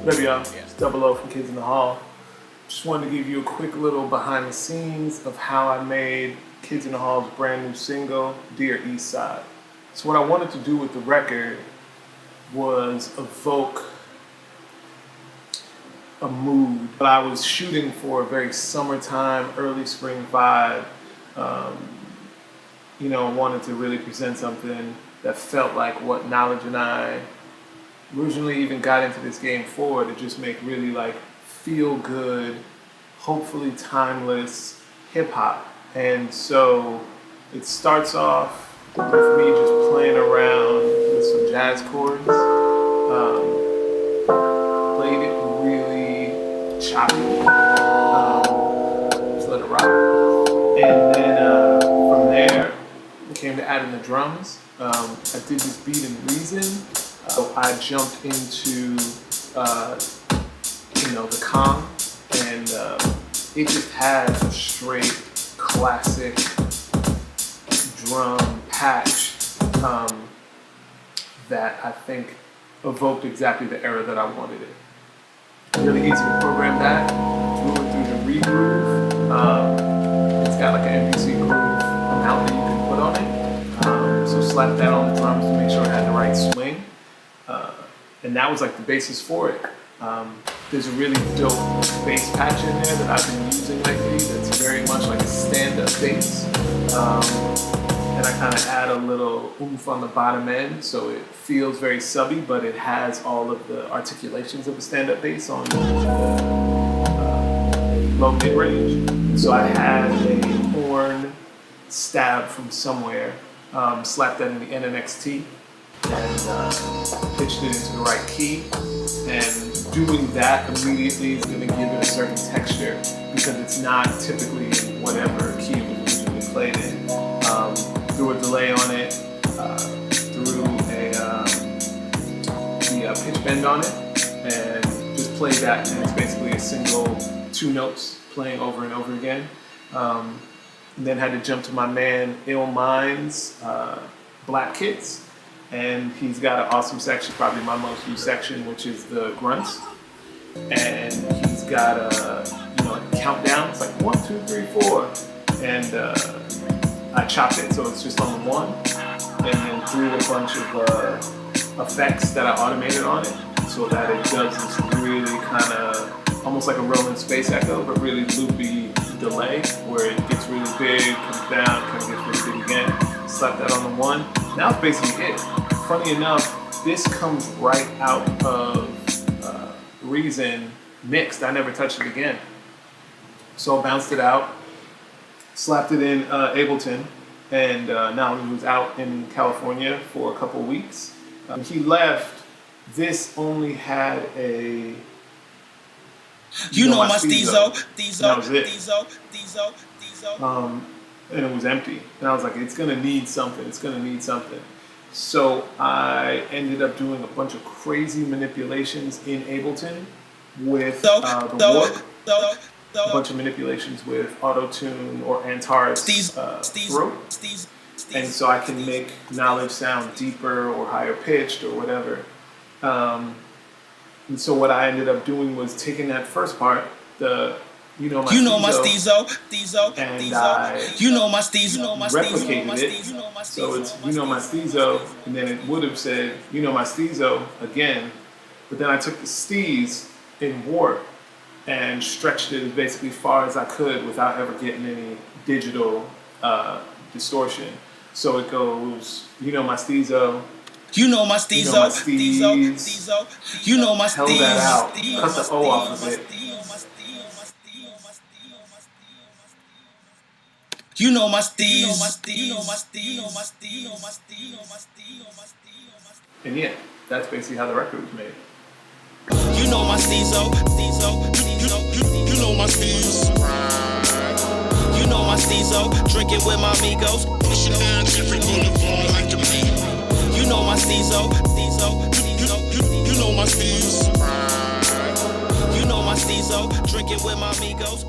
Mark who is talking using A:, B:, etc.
A: What up, y'all? It's Double O from Kidz In The Hall. Just wanted to give you a quick little behind the scenes of how I made Kidz In The Hall's brand new single, Dear Eastside. So what I wanted to do with the record was evoke a mood. But I was shooting for a very summertime, early spring vibe. Wanted to really present something that felt like what Knowledge and I originally even got into this game for, to just make really like feel good, hopefully timeless hip hop. And so it starts off with me just playing around with some jazz chords. Played it really choppy. Just let it rock. And then from there, we came to adding the drums. I did this beat in Reason. So I jumped into the Kong, and it just had a straight classic drum patch that I think evoked exactly the era that I wanted it. Really easy to program that. Threw it through the regroove. It's got like an MPC groove amount that you can put on it. So slap that on the drums to make sure it had the right swing. And that was like the basis for it. There's a really dope bass patch in there that I've been using lately that's very much like a stand-up bass. And I kind of add a little oomph on the bottom end, so it feels very subby, but it has all of the articulations of a stand-up bass on the low mid-range. And so I had a horn stab from somewhere, slapped that in the NNXT, and pitched it into the right key. And doing that immediately is going to give it a certain texture, because it's not typically in whatever key it was originally played in. Threw a delay on it, threw the pitch bend on it, and just played that. And it's basically a single two notes playing over and over again. And then had to jump to my man Ep1's Black Kids. And he's got an awesome section, probably my most used section, which is the grunts. And he's got a countdown. It's like 1, 2, 3, 4. And I chopped it so it's just on the 1. And then threw a bunch of effects that I automated on it, so that it does this really kind of almost like a rolling space echo, but really loopy delay, where it gets really big, comes down, kind of gets really big again. Slap that on the 1. Now it's basically it. Funny enough, this comes right out of Reason mixed. I never touched it again. So I bounced it out, slapped it in Ableton, and now he was out in California for a couple weeks. When he left, this only had a my Steezo. That was it. And it was empty. And I was like, it's gonna need something. So I ended up doing a bunch of crazy manipulations in Ableton with the Warp, a bunch of manipulations with Auto-Tune or Antares throat. And so I can make Knowledge sound deeper or higher pitched or whatever. And so what I ended up doing was taking that first part, my Steezo, and I replicated it. So it's my Steezo, and then it would have said my Steezo again, but then I took the steez in Warp and stretched it as basically far as I could without ever getting any digital distortion. So it goes my Steezo. My Steezo, my Steez. Held that out, cut the O off of it. My Steez. And yeah, that's basically how the record was made.
B: My Steezo, my Steez. My Steezo, drinking with my amigos. Pushing down Jeffrey Boulevard like the main. My Steezo, my Steez. My Steezo, drinking with my amigos.